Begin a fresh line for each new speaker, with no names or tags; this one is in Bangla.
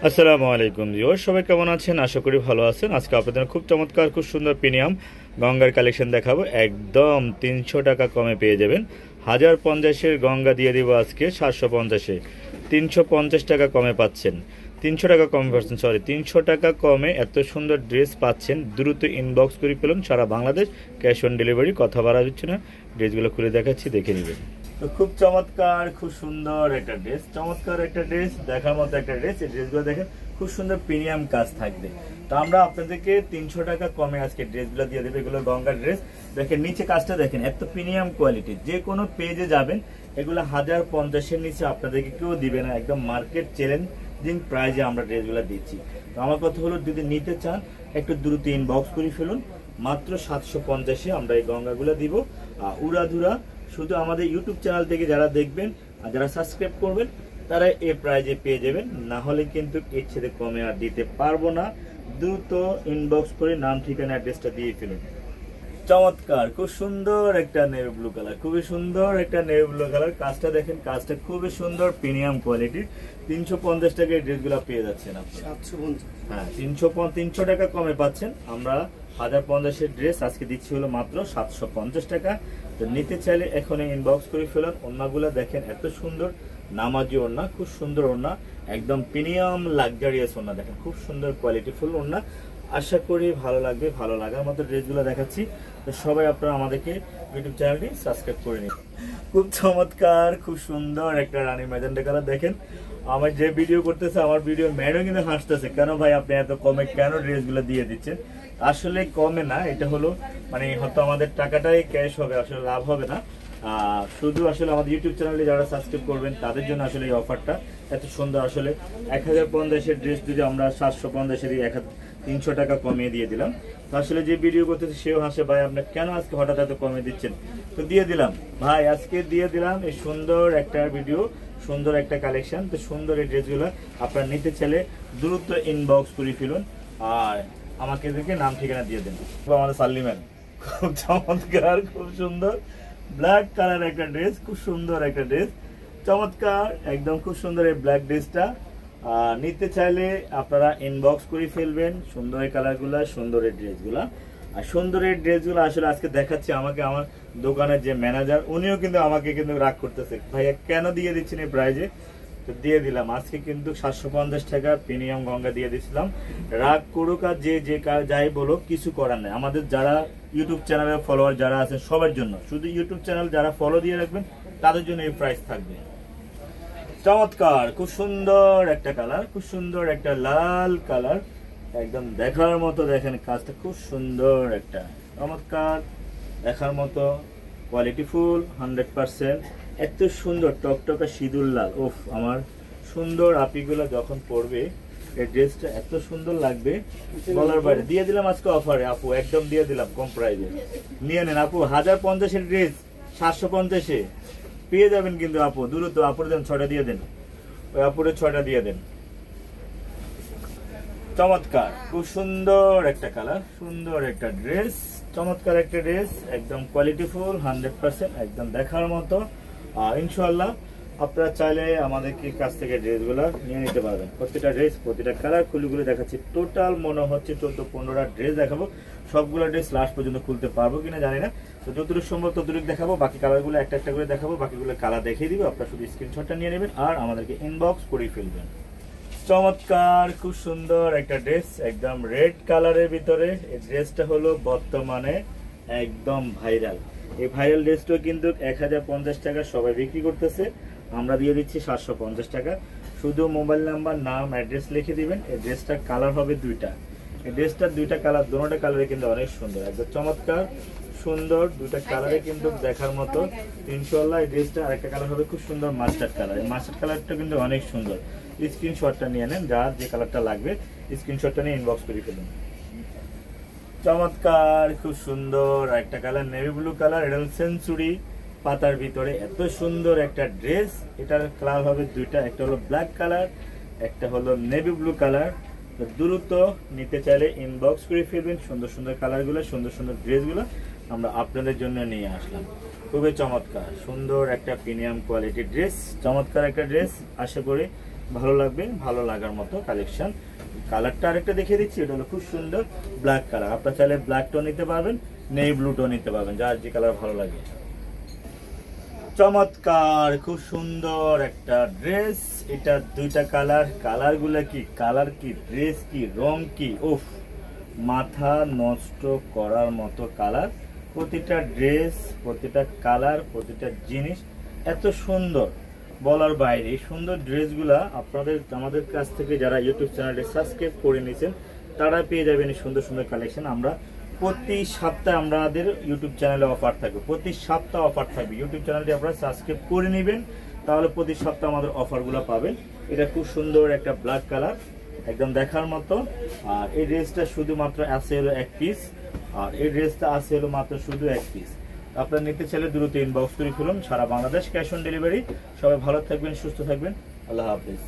আসসালামু আলাইকুম ভিউয়ার, সবাই কেমন আছেন? আশা করি ভালো আছেন। আজকে আপনাদের খুব চমৎকার, খুব সুন্দর প্রিমিয়াম গঙ্গার কালেকশন দেখাবো। একদম 300 টাকা কমে পেয়ে যাবেন। 1050-এর গঙ্গা দিয়ে দিব আজকে 750-এ। 350 টাকা কমে পাচ্ছেন, 300 টাকা কমে পাচ্ছেন, 300 টাকা কমে এত সুন্দর ড্রেস পাচ্ছেন। দ্রুত ইনবক্স করে ফেলুন। সারা বাংলাদেশ ক্যাশ অন ডেলিভারি, কথা বাড়া হচ্ছে না। ড্রেসগুলো খুলে দেখাচ্ছি, দেখে নেবেন। তো খুব চমৎকার, খুব সুন্দর একটা ড্রেস, চমৎকার একটা ড্রেস, দেখার মতো একটা ড্রেস। এই ড্রেসগুলো দেখেন খুব সুন্দর প্রিমিয়াম কাজ থাকবে। তো আমরা আপনাদেরকে 300 টাকা কমে আজকে ড্রেসগুলো দিয়ে দেবো। এগুলো গঙ্গার ড্রেস। দেখেন নিচে কাজটা দেখেন, এত প্রিমিয়াম কোয়ালিটি। যে কোনো পেজে যাবেন এগুলো 1050-এর নিচে আপনাদেরকে কেউ দিবে না। একদম মার্কেট চ্যালেঞ্জিং প্রাইজে আমরা ড্রেসগুলো দিচ্ছি। তো আমার কথা হলো, যদি নিতে চান একটু দ্রুত ইনবক্স করে ফেলুন। মাত্র 750-এ আমরা এই গঙ্গাগুলো দিব। উড়াধুরা শুধু আমাদের ইউটিউব চ্যানেল থেকে যারা দেখবেন আর যারা সাবস্ক্রাইব করবেন তারা এই প্রাইজে পেয়ে যাবেন। না হলে কিন্তু এর ছেড়ে কমে আর দিতে পারবো না। দ্রুত ইনবক্স করে নাম, ঠিকানা, অ্যাড্রেসটা দিয়ে ফেলুন। চমৎকার, খুব সুন্দর একটা নেভি ব্লু কালার, খুবই সুন্দর একটা নেভি ব্লু কালার। কাজটা দেখেন, কাজটা খুবই সুন্দর, প্রিমিয়াম কোয়ালিটির। 350 টাকায় ড্রেসগুলো পেয়ে যাচ্ছেন আপনারা। 750, হ্যাঁ 300 টাকা কমে পাচ্ছেন। আমরা 1050-এর ড্রেস আজকে দিচ্ছি হলো মাত্র 750 টাকা। তো নিতে চাইলে এখন ইনবক্স করে ফেলুন। ওড়নাগুলো দেখেন এত সুন্দর, নামাজি ওড়না, খুব সুন্দর ওড়না, একদম প্রিমিয়াম লাক্সারিয়াস ওড়না। দেখেন খুব সুন্দর কোয়ালিটিফুল ওড়না। আশা করি ভালো লাগবে। ভালো লাগার মতো ড্রেসগুলো দেখাচ্ছি। তো সবাই আপনারা আমাদেরকে ইউটিউব চ্যানেলটি সাবস্ক্রাইব করে নিন। খুব চমৎকার, খুব সুন্দর একটা রানী ম্যাজেন্টা কালার। দেখেন আমার যে ভিডিও করতেছে, আমার ভিডিও ম্যাডও কিন্তু হাসতেছে, কেন ভাই আপনি এত কমে কেন ড্রেসগুলো দিয়ে দিচ্ছেন? আসলে কমে না, এটা হলো মানে হয়তো আমাদের টাকাটাই ক্যাশ হবে, আসলে লাভ হবে না। শুধু আসলে আমাদের ইউটিউব চ্যানেলে যারা সাবস্ক্রাইব করবেন তাদের জন্য আসলে এই অফারটা এত সুন্দর। আসলে 1050-এর ড্রেস যদি আমরা 750-এর 300 টাকা কমিয়ে দিয়ে দিলাম, তো আসলে যে ভিডিও করতেছে সেও হাসে, ভাই আপনি কেন আজকে হঠাৎ এত কমিয়ে দিচ্ছেন? তো দিয়ে দিলাম ভাই, আজকে দিয়ে দিলাম এই সুন্দর একটা ভিডিও, সুন্দর একটা কালেকশন। তো সুন্দর এই ড্রেসগুলো আপনারা নিতে চাইলে দ্রুত ইনবক্স করে ফেলুন আর আমাকে দেখে নাম ঠিকানা দিয়ে দেন। আমাদের সাল্লিমান, খুব চমৎকার, খুব সুন্দর ব্ল্যাক কালার একটা ড্রেস, খুব সুন্দর একটা ড্রেস, চমৎকার একদম, খুব সুন্দর এই ব্ল্যাক ড্রেসটা। নিতে চাইলে আপনারা ইনবক্স করে ফেলবেন। সুন্দর এই কালারগুলা, সুন্দর এই ড্রেসগুলা। আর সুন্দর এই ড্রেসগুলো আসলে আজকে দেখাচ্ছি। আমাকে আমার দোকানের যে ম্যানেজার, উনিও কিন্তু আমাকে কিন্তু রাগ করতেছে, ভাইয়া কেন দিয়ে দিচ্ছেন এই প্রাইজে? তো দিয়ে দিলাম আজকে কিন্তু 750 টাকা প্রিমিয়াম গঙ্গা দিয়ে দিচ্ছিলাম। রাগ করুক আর যে যাই বলুক, কিছু করার নেই। আমাদের যারা ইউটিউব চ্যানেলের ফলোয়ার যারা আছেন সবার জন্য, শুধু ইউটিউব চ্যানেল যারা ফলো দিয়ে রাখবেন তাদের জন্য এই প্রাইস থাকবে। চমৎকার, খুব সুন্দর একটা কালার, খুব সুন্দর একটা লাল কালার, একদম দেখার মতো। দেখেন কাজটা খুব সুন্দর একটা, চমৎকার, দেখার মতো, কোয়ালিটিফুল 100%। এত সুন্দর টকটকা সিঁদুর লাল। ওফ, আমার সুন্দর আপিগুলো যখন পরবে এই ড্রেসটা এত সুন্দর লাগবে বলার বাইরে। দিয়ে দিলাম আজকে অফারে আপু, একদম দিয়ে দিলাম কম প্রাইসে। নিয়ে নেন আপু, 1050-এর ড্রেস 750-এ পেয়ে যাবেন কিন্তু আপু। দ্রুত আপুরে দেন, 6টা দিয়ে দেন, ওই আপুরে 6টা দিয়ে দেন। চমৎকার, খুব সুন্দর একটা কালার, সুন্দর একটা ড্রেস, চমৎকার একটা ড্রেস, একদম কোয়ালিটিফুল 100%, একদম দেখার মতো। ইনশাআল্লাহ আপনারা চাইলে আমাদেরকে কাছ থেকে ড্রেসগুলো নিয়ে নিতে পারবেন। প্রতিটা ড্রেস, প্রতিটা কালার খুলিগুলো দেখাচ্ছি। টোটাল মনে হচ্ছে 14-15টা ড্রেস দেখাবো। সবগুলো ড্রেস লাস্ট পর্যন্ত খুলতে পারবো কিনা জানি না। তো যতটুকু সম্ভব ততটুকু দেখাবো। বাকি কালারগুলো একটা একটা করে দেখাবো, বাকিগুলো কালার দেখিয়ে দিব। আপনারা শুধু স্ক্রিনশটটা নিয়ে নেবেন আর আমাদেরকে ইনবক্স করে ফেলবেন। চমৎকার, খুব সুন্দর একটা ড্রেস, একদম রেড কালারের ভিতরে। এই ড্রেসটা হলো বর্তমানে একদম ভাইরাল। এই ভাইরাল ড্রেসটা কিন্তু 1050 টাকা সবাই বিক্রি করতেছে, আমরা দিয়ে দিচ্ছি 750 টাকা। শুধু মোবাইল নাম্বার, নাম, অ্যাড্রেস লিখে দিবেন। এই ড্রেসটার কালার হবে দুইটা। এই ড্রেসটার দুইটা কালার, দুটোটা কালারে কিন্তু অনেক সুন্দর, একদম চমৎকার সুন্দর, দুইটা কালারে কিন্তু দেখার মতো। ইনশাআল্লাহ এই ড্রেসটা আরেকটা কালার হবে খুব সুন্দর মাস্টার্ড কালার। এই মাস্টার্ড কালারটা কিন্তু অনেক সুন্দর। স্ক্রিনশটটা নিয়ে নেন, যার যে কালারটা লাগবে স্ক্রিনশটটা নিয়ে ইনবক্স করে ফেলুন। চমৎকার, খুব সুন্দর একটা কালার, নেভি ব্লু কালার, এটা হল সেঞ্চুরি পাতার ভিতরে। এত সুন্দর একটা ড্রেস। এটার কালার হবে দুইটা, একটা হলো ব্ল্যাক কালার, একটা হলো নেভি ব্লু কালার। তো দ্রুত নিতে চাইলে ইনবক্স করে ফেলবেন। সুন্দর সুন্দর কালারগুলো, সুন্দর সুন্দর ড্রেসগুলো আমরা আপনাদের জন্য নিয়ে আসলাম। খুবই চমৎকার, সুন্দর একটা প্রিমিয়াম কোয়ালিটির ড্রেস, চমৎকার একটা ড্রেস। আশা করি ভালো লাগবে, ভালো লাগার মতো কালেকশন। কালারটা আরেকটা দেখিয়ে দিচ্ছি, এটা হলো খুব সুন্দর ব্ল্যাক কালার। আপনারা চাইলে ব্ল্যাকটাও নিতে পারবেন, নেই ব্লুটাও নিতে পারবেন, যার যে কালার ভালো লাগে। চমৎকার খুব সুন্দর একটা ড্রেস। এটা দুইটা কালার, কালারগুলো কি, কালার কি, ড্রেস কি, রং কি, উফ, মাথা নষ্ট করার মতো কালার। প্রতিটা ড্রেস, প্রতিটা কালার, প্রতিটা জিনিস এত সুন্দর, বলার বাইরে। এই সুন্দর ড্রেসগুলা আপনাদের আমাদের কাছ থেকে যারা ইউটিউব চ্যানেলটি সাবস্ক্রাইব করে নিয়েছেন তারা পেয়ে যাবেন এই সুন্দর সুন্দর কালেকশন। আমরা প্রতি সপ্তাহে আমাদের ইউটিউব চ্যানেলে অফার থাকবে, প্রতি সপ্তাহে অফার থাকবে। ইউটিউব চ্যানেলটি আপনারা সাবস্ক্রাইব করে নেবেন, তাহলে প্রতি সপ্তাহে আমাদের অফারগুলো পাবেন। এটা খুব সুন্দর একটা ব্ল্যাক কালার, একদম দেখার মতো। আর এই ড্রেসটা শুধুমাত্র আছে হলো এক পিস, আর এই ড্রেসটা আছে হলো মাত্র শুধু এক পিস। আপনারা নিতে চাইলে দ্রুত ইনবক্স করে ফেলুন। সারা বাংলাদেশ ক্যাশ অন ডেলিভারি। সবাই ভালো থাকবেন, সুস্থ থাকবেন, আল্লাহ হাফেজ।